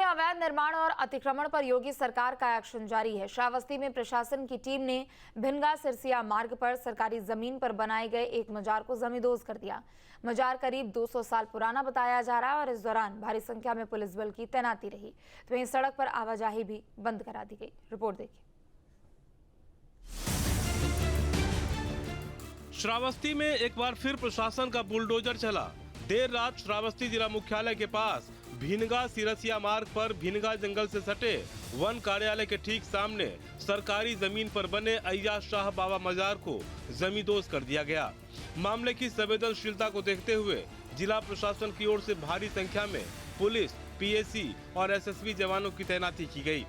अवैध निर्माण और अतिक्रमण पर योगी सरकार का एक्शन जारी है। श्रावस्ती में प्रशासन की टीम ने भिनगा सिरसिया मार्ग पर सरकारी जमीन पर बनाए गए एक मजार को जमींदोज कर दिया। मजार करीब 200 साल पुराना बताया जा रहा है और इस दौरान भारी संख्या में पुलिस बल की तैनाती रही, तो वहीं सड़क पर आवाजाही भी बंद करा दी गई। रिपोर्ट देखिए। श्रावस्ती में एक बार फिर प्रशासन का बुलडोजर चला। देर रात श्रावस्ती जिला मुख्यालय के पास भिनगा सिरसिया मार्ग पर भिनगा जंगल से सटे वन कार्यालय के ठीक सामने सरकारी जमीन पर बने अय्याज शाह बाबा मजार को जमींदोज कर दिया गया। मामले की संवेदनशीलता को देखते हुए जिला प्रशासन की ओर से भारी संख्या में पुलिस, पीएसी और एसएसबी जवानों की तैनाती की गई।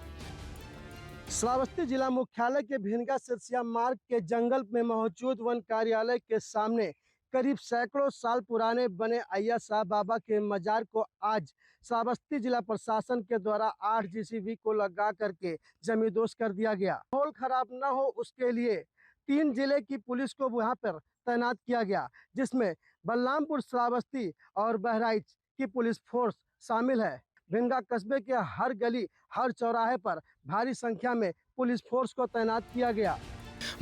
श्रावस्ती जिला मुख्यालय के भिनगा सिरसिया मार्ग के जंगल में मौजूद वन कार्यालय के सामने करीब सैकड़ों साल पुराने बने अय्याज शाह बाबा के मजार को आज श्रावस्ती जिला प्रशासन के द्वारा 8 जीसीबी को लगा करके जमींदोज कर दिया गया। माहौल खराब न हो उसके लिए 3 जिले की पुलिस को वहां पर तैनात किया गया, जिसमें बलरामपुर, श्रावस्ती और बहराइच की पुलिस फोर्स शामिल है। भिनगा कस्बे के हर गली, हर चौराहे पर भारी संख्या में पुलिस फोर्स को तैनात किया गया।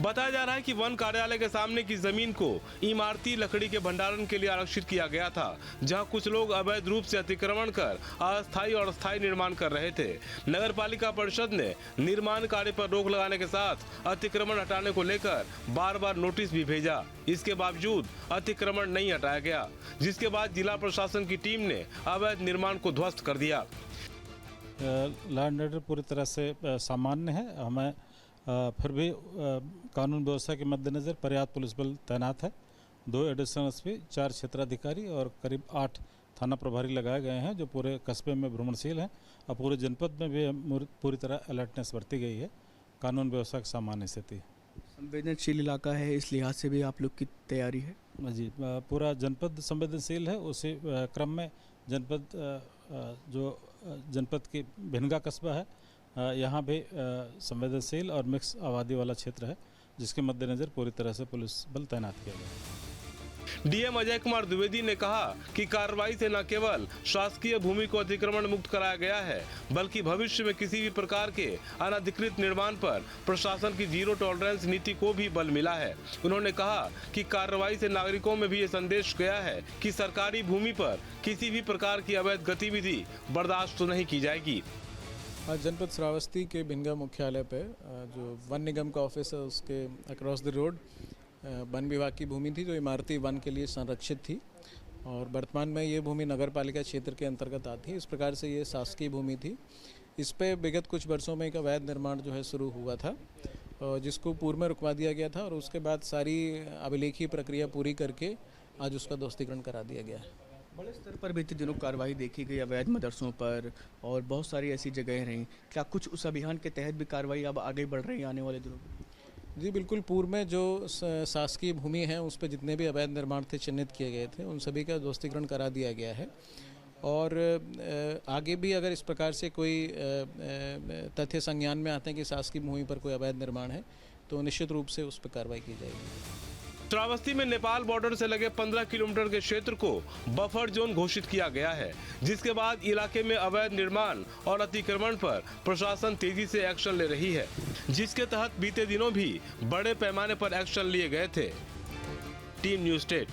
बताया जा रहा है कि वन कार्यालय के सामने की जमीन को इमारती लकड़ी के भंडारण के लिए आरक्षित किया गया था, जहां कुछ लोग अवैध रूप से अतिक्रमण कर अस्थायी और स्थायी निर्माण कर रहे थे। नगर पालिका परिषद ने निर्माण कार्य पर रोक लगाने के साथ अतिक्रमण हटाने को लेकर बार-बार नोटिस भी भेजा। इसके बावजूद अतिक्रमण नहीं हटाया गया, जिसके बाद जिला प्रशासन की टीम ने अवैध निर्माण को ध्वस्त कर दिया। लॉ एंड ऑर्डर पूरी तरह से सामान्य है। हमें फिर भी कानून व्यवस्था के मद्देनज़र पर्याप्त पुलिस बल तैनात है। 2 एडिशनल एसपी, 4 क्षेत्राधिकारी और करीब 8 थाना प्रभारी लगाए गए हैं, जो पूरे कस्बे में भ्रमणशील हैं और पूरे जनपद में भी पूरी तरह अलर्टनेस बरती गई है। कानून व्यवस्था की सामान्य स्थिति है। संवेदनशील इलाका है, इस लिहाज से भी आप लोग की तैयारी है? जी, पूरा जनपद संवेदनशील है। उसी क्रम में जनपद की भिनगा कस्बा है, यहाँ भी संवेदनशील और मिक्स आबादी वाला क्षेत्र है, जिसके मद्देनजर पूरी तरह से पुलिस बल तैनात किया गया। डीएम अजय कुमार द्विवेदी ने कहा कि कार्रवाई से न केवल शासकीय भूमि को अतिक्रमण मुक्त कराया गया है, बल्कि भविष्य में किसी भी प्रकार के अनधिकृत निर्माण पर प्रशासन की जीरो टॉलरेंस नीति को भी बल मिला है। उन्होंने कहा कि कार्रवाई से नागरिकों में भी ये संदेश गया है कि सरकारी भूमि पर किसी भी प्रकार की अवैध गतिविधि बर्दाश्त नहीं की जाएगी। आज जनपद श्रावस्ती के भिनगा मुख्यालय पे जो वन निगम का ऑफिस है, उसके अक्रॉस द रोड वन विभाग की भूमि थी, जो इमारती वन के लिए संरक्षित थी और वर्तमान में ये भूमि नगर पालिका क्षेत्र के अंतर्गत आती है। इस प्रकार से ये शासकीय भूमि थी। इस पे विगत कुछ वर्षों में एक अवैध निर्माण जो है शुरू हुआ था, जिसको पूर्व में रुकवा दिया गया था और उसके बाद सारी अभिलेखीय प्रक्रिया पूरी करके आज उसका ध्वस्तीकरण करा दिया गया है। बड़े स्तर पर बीते दिनों कार्रवाई देखी गई अवैध मदरसों पर और बहुत सारी ऐसी जगहें रहीं। क्या कुछ उस अभियान के तहत भी कार्रवाई अब आगे बढ़ रही है आने वाले दिनों में? जी बिल्कुल, पूर्व में जो शासकीय भूमि है उस पर जितने भी अवैध निर्माण थे चिन्हित किए गए थे, उन सभी का ध्वस्तीकरण करा दिया गया है और आगे भी अगर इस प्रकार से कोई तथ्य संज्ञान में आते हैं कि शासकीय भूमि पर कोई अवैध निर्माण है, तो निश्चित रूप से उस पर कार्रवाई की जाएगी। श्रावस्ती में नेपाल बॉर्डर से लगे 15 किलोमीटर के क्षेत्र को बफर जोन घोषित किया गया है, जिसके बाद इलाके में अवैध निर्माण और अतिक्रमण पर प्रशासन तेजी से एक्शन ले रही है, जिसके तहत बीते दिनों भी बड़े पैमाने पर एक्शन लिए गए थे। Team news state.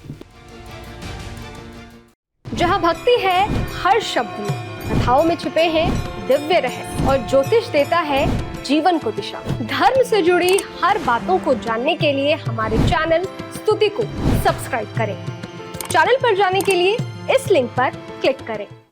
जहां भक्ति है हर शब्द में, कथाओं में छुपे हैं दिव्य रहस्य और ज्योतिष देता है जीवन को दिशा। धर्म से जुड़ी हर बातों को जानने के लिए हमारे चैनल स्तुति को सब्सक्राइब करें। चैनल पर जाने के लिए इस लिंक पर क्लिक करें।